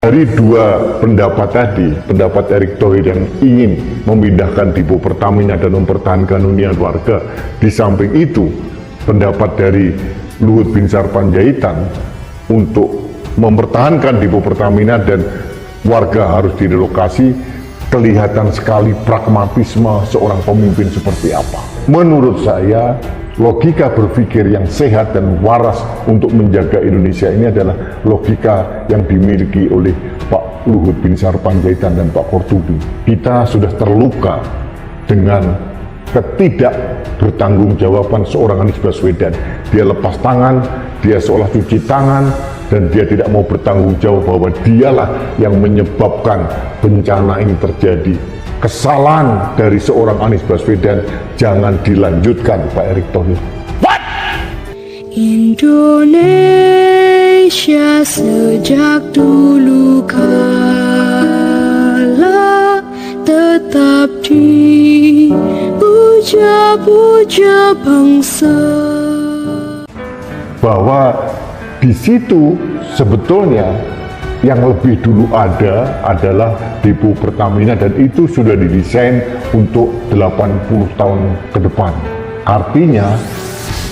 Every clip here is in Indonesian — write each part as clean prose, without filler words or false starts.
Dari dua pendapat tadi, pendapat Erick Thohir yang ingin memindahkan depo Pertamina dan mempertahankan hunian warga, di samping itu pendapat dari Luhut Binsar Panjaitan untuk mempertahankan depo Pertamina dan warga harus direlokasi, kelihatan sekali pragmatisme seorang pemimpin seperti apa. Menurut saya, logika berpikir yang sehat dan waras untuk menjaga Indonesia ini adalah logika yang dimiliki oleh Pak Luhut Binsar Panjaitan dan Pak Kortubi. Kita sudah terluka dengan ketidakbertanggungjawaban seorang Anies Baswedan. Dia lepas tangan, dia seolah cuci tangan, dan dia tidak mau bertanggung jawab bahwa dialah yang menyebabkan bencana ini terjadi. Kesalahan dari seorang Anies Baswedan jangan dilanjutkan, Pak Erick Thohir. Indonesia sejak dulu kala tetap dipuja-puja bangsa. Bahwa di situ sebetulnya yang lebih dulu ada adalah depo Pertamina, dan itu sudah didesain untuk 80 tahun ke depan. Artinya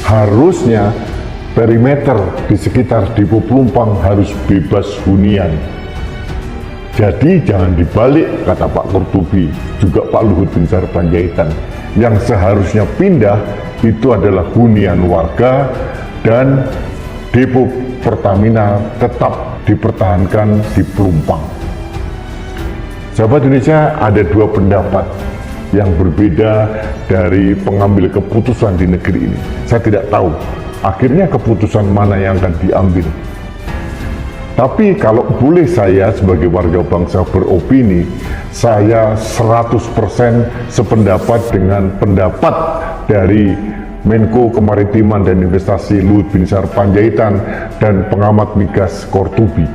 harusnya perimeter di sekitar depo Pelumpang harus bebas hunian. Jadi jangan dibalik, kata Pak Kortubi, juga Pak Luhut Binsar Panjaitan. Yang seharusnya pindah itu adalah hunian warga, dan depo Pertamina tetap dipertahankan di Pelumpang. Sahabat Indonesia, ada dua pendapat yang berbeda dari pengambil keputusan di negeri ini. Saya tidak tahu akhirnya keputusan mana yang akan diambil. Tapi kalau boleh saya sebagai warga bangsa beropini, saya 100% sependapat dengan pendapat dari Menko Kemaritiman dan Investasi Luhut Binsar Panjaitan dan pengamat migas Kortubi.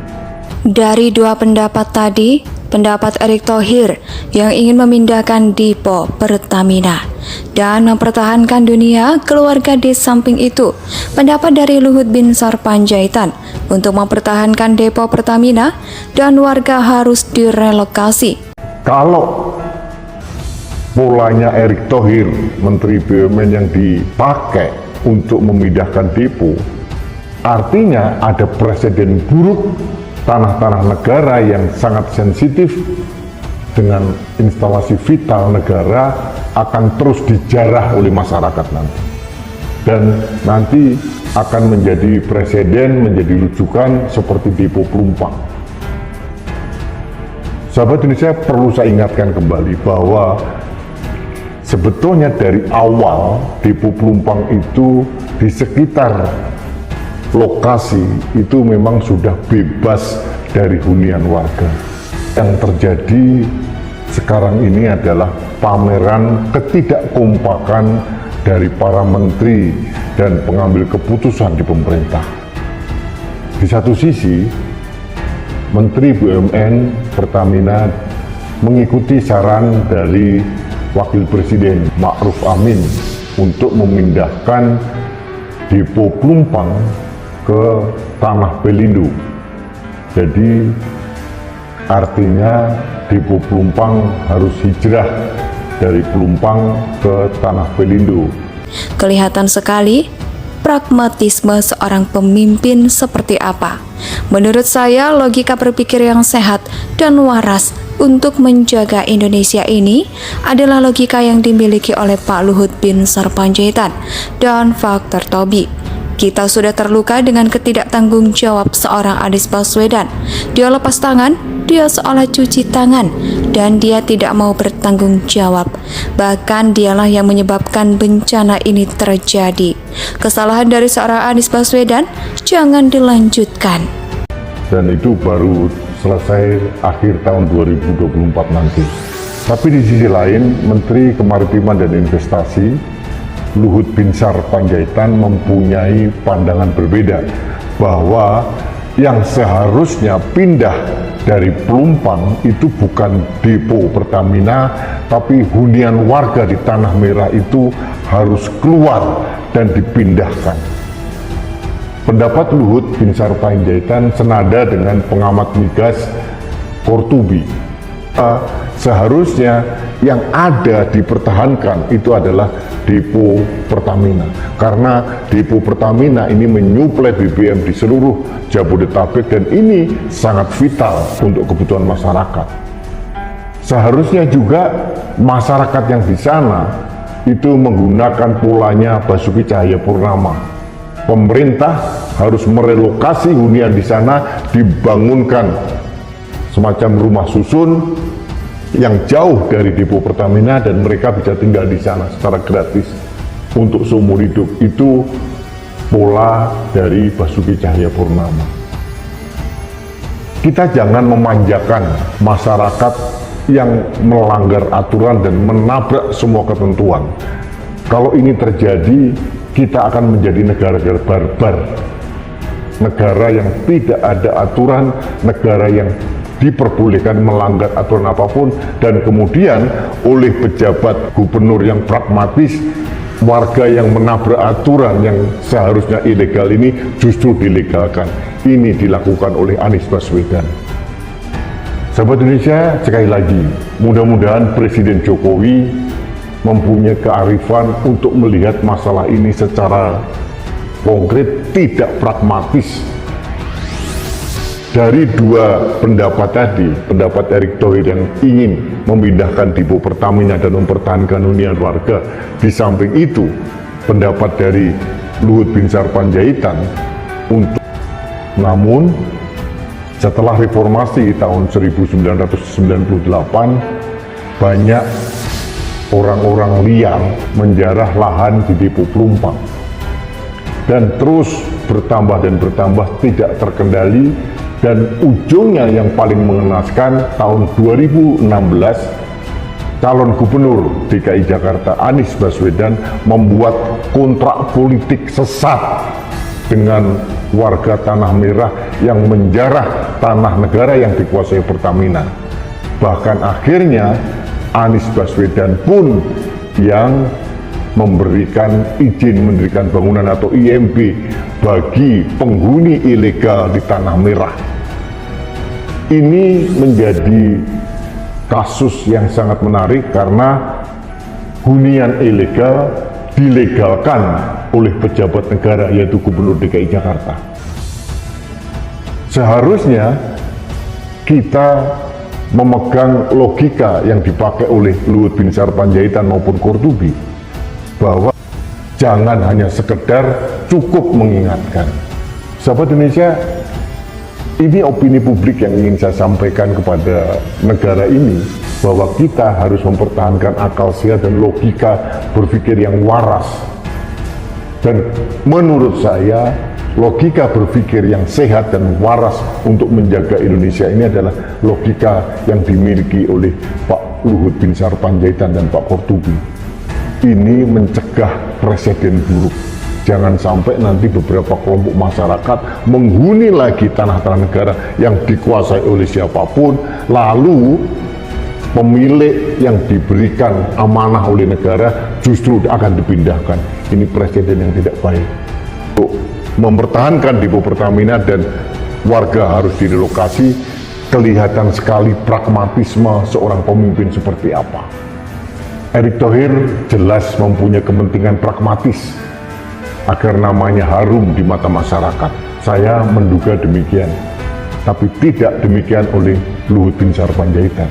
Dari dua pendapat tadi, pendapat Erick Thohir yang ingin memindahkan depo Pertamina dan mempertahankan dunia keluarga di samping itu, pendapat dari Luhut Binsar Panjaitan untuk mempertahankan depo Pertamina dan warga harus direlokasi. Kalau polanya Erick Thohir, Menteri BUMN, yang dipakai untuk memindahkan depo, artinya ada presiden buruk tanah-tanah negara yang sangat sensitif dengan instalasi vital negara akan terus dijarah oleh masyarakat nanti. Dan nanti akan menjadi presiden, menjadi rujukan seperti depo Pelumpang. Sahabat Indonesia, perlu saya ingatkan kembali bahwa sebetulnya dari awal depo Pelumpang itu di sekitar lokasi itu memang sudah bebas dari hunian warga. Yang terjadi sekarang ini adalah pameran ketidakkompakan dari para menteri dan pengambil keputusan di pemerintah. Di satu sisi, Menteri BUMN Pertamina mengikuti saran dari Wakil Presiden Ma'ruf Amin untuk memindahkan depo Pelumpang ke Tanah Pelindo. Jadi artinya depo Pelumpang harus hijrah dari Pelumpang ke Tanah Pelindo. Kelihatan sekali pragmatisme seorang pemimpin seperti apa. Menurut saya, logika berpikir yang sehat dan waras untuk menjaga Indonesia ini adalah logika yang dimiliki oleh Pak Luhut Binsar Panjaitan dan Faktor Tobi. Kita sudah terluka dengan ketidaktanggungjawab seorang Anies Baswedan. Dia lepas tangan, dia seolah cuci tangan, dan dia tidak mau bertanggung jawab. Bahkan dialah yang menyebabkan bencana ini terjadi. Kesalahan dari seorang Anies Baswedan jangan dilanjutkan. Dan itu baru selesai akhir tahun 2024 nanti. Tapi di sisi lain, Menteri Kemaritiman dan Investasi Luhut Binsar Panjaitan mempunyai pandangan berbeda, bahwa yang seharusnya pindah dari Pelumpang itu bukan depo Pertamina, tapi hunian warga di Tanah Merah itu harus keluar dan dipindahkan. Pendapat Luhut Binsar Panjaitan senada dengan pengamat migas Kortubi. Seharusnya yang ada dipertahankan itu adalah depo Pertamina, karena depo Pertamina ini menyuplai BBM di seluruh Jabodetabek dan ini sangat vital untuk kebutuhan masyarakat. Seharusnya juga masyarakat yang di sana itu menggunakan polanya Basuki Cahayapurnama. Pemerintah harus merelokasi hunian di sana, dibangunkan semacam rumah susun yang jauh dari depo Pertamina dan mereka bisa tinggal di sana secara gratis untuk seumur hidup. Itu pola dari Basuki Cahayapurnama. Kita jangan memanjakan masyarakat yang melanggar aturan dan menabrak semua ketentuan. Kalau ini terjadi, kita akan menjadi negara-negara barbar, negara yang tidak ada aturan, negara yang diperbolehkan melanggar aturan apapun, dan kemudian oleh pejabat gubernur yang pragmatis, warga yang menabrak aturan yang seharusnya ilegal ini justru dilegalkan. Ini dilakukan oleh Anies Baswedan. Sahabat Indonesia, sekali lagi, mudah-mudahan Presiden Jokowi mempunyai kearifan untuk melihat masalah ini secara konkret, tidak pragmatis. Dari dua pendapat tadi, pendapat Erick Thohir yang ingin memindahkan depo Pertamina dan mempertahankan hunian warga, di samping itu pendapat dari Luhut Binsar Panjaitan untuk, namun setelah reformasi tahun 1998 banyak orang-orang liar menjarah lahan di depo Pelumpang dan terus bertambah dan bertambah tidak terkendali. Dan ujungnya yang paling mengenaskan, tahun 2016 calon gubernur DKI Jakarta Anies Baswedan membuat kontrak politik sesat dengan warga Tanah Merah yang menjarah tanah negara yang dikuasai Pertamina. Bahkan akhirnya Anies Baswedan pun yang memberikan izin mendirikan bangunan atau IMB bagi penghuni ilegal di Tanah Merah. Ini menjadi kasus yang sangat menarik karena hunian ilegal dilegalkan oleh pejabat negara, yaitu Gubernur DKI Jakarta. Seharusnya kita memegang logika yang dipakai oleh Luhut Binsar Panjaitan maupun Kortubi, bahwa jangan hanya sekedar cukup mengingatkan. Sahabat Indonesia, ini opini publik yang ingin saya sampaikan kepada negara ini, bahwa kita harus mempertahankan akal sehat dan logika berpikir yang waras. Dan menurut saya, logika berpikir yang sehat dan waras untuk menjaga Indonesia ini adalah logika yang dimiliki oleh Pak Luhut Binsar Panjaitan dan Pak Kortubi. Ini mencegah presiden buruk. Jangan sampai nanti beberapa kelompok masyarakat menghuni lagi tanah-tanah negara yang dikuasai oleh siapapun, lalu pemilik yang diberikan amanah oleh negara justru akan dipindahkan. Ini presiden yang tidak baik. Untuk mempertahankan depo Pertamina dan warga harus direlokasi, kelihatan sekali pragmatisme seorang pemimpin seperti apa. Erick Thohir jelas mempunyai kepentingan pragmatis agar namanya harum di mata masyarakat. Saya menduga demikian, tapi tidak demikian oleh Luhut Binsar Panjaitan.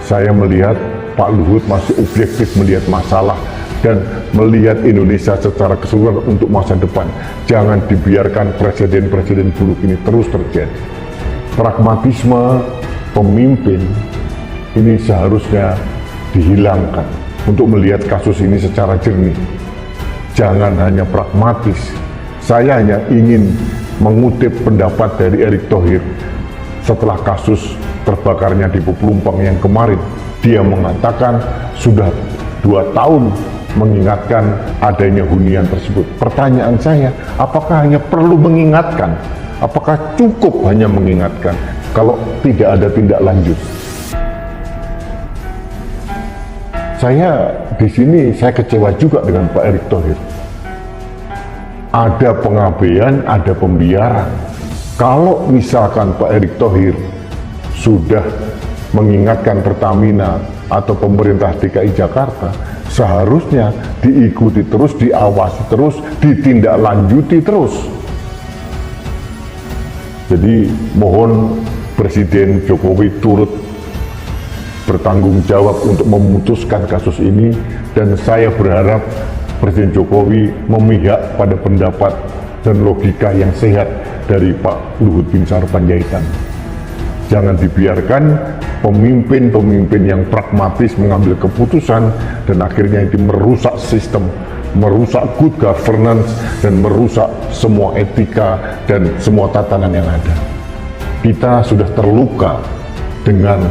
Saya melihat Pak Luhut masih objektif melihat masalah dan melihat Indonesia secara keseluruhan untuk masa depan. Jangan dibiarkan presiden-presiden buruk ini terus terjadi. Pragmatisme pemimpin ini seharusnya dihilangkan untuk melihat kasus ini secara jernih. Jangan hanya pragmatis. Saya hanya ingin mengutip pendapat dari Erick Thohir setelah kasus terbakarnya depo Pelumpang yang kemarin. Dia mengatakan sudah 2 tahun mengingatkan adanya hunian tersebut. Pertanyaan saya, apakah hanya perlu mengingatkan? Apakah cukup hanya mengingatkan kalau tidak ada tindak lanjut? Saya di sini saya kecewa juga dengan Pak Erick Thohir. Ada pengabaian, ada pembiaran. Kalau misalkan Pak Erick Thohir sudah mengingatkan Pertamina atau pemerintah DKI Jakarta, seharusnya diikuti terus, diawasi terus, ditindaklanjuti terus. Jadi mohon Presiden Jokowi turut bertanggung jawab untuk memutuskan kasus ini, dan saya berharap Presiden Jokowi memihak pada pendapat dan logika yang sehat dari Pak Luhut bin Sarpanjaitan. Jangan dibiarkan pemimpin-pemimpin yang pragmatis mengambil keputusan dan akhirnya itu merusak sistem, merusak good governance, dan merusak semua etika dan semua tatanan yang ada. Kita sudah terluka dengan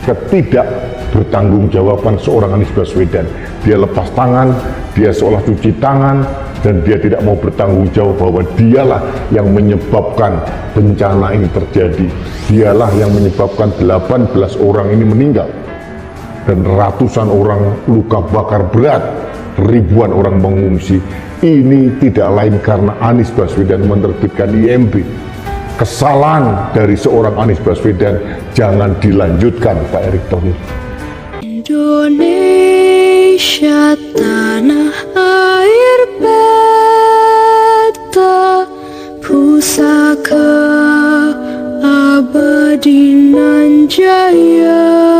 ketidakbertanggungjawaban seorang Anies Baswedan. Dia lepas tangan, dia seolah cuci tangan, dan dia tidak mau bertanggung jawab bahwa dialah yang menyebabkan bencana ini terjadi. Dialah yang menyebabkan 18 orang ini meninggal dan ratusan orang luka bakar berat, ribuan orang mengungsi. Ini tidak lain karena Anies Baswedan menerbitkan IMB. Kesalahan dari seorang Anies Baswedan jangan dilanjutkan, Pak Erick Thohir. Indonesia tanah air beta, pusaka abadi nan jaya.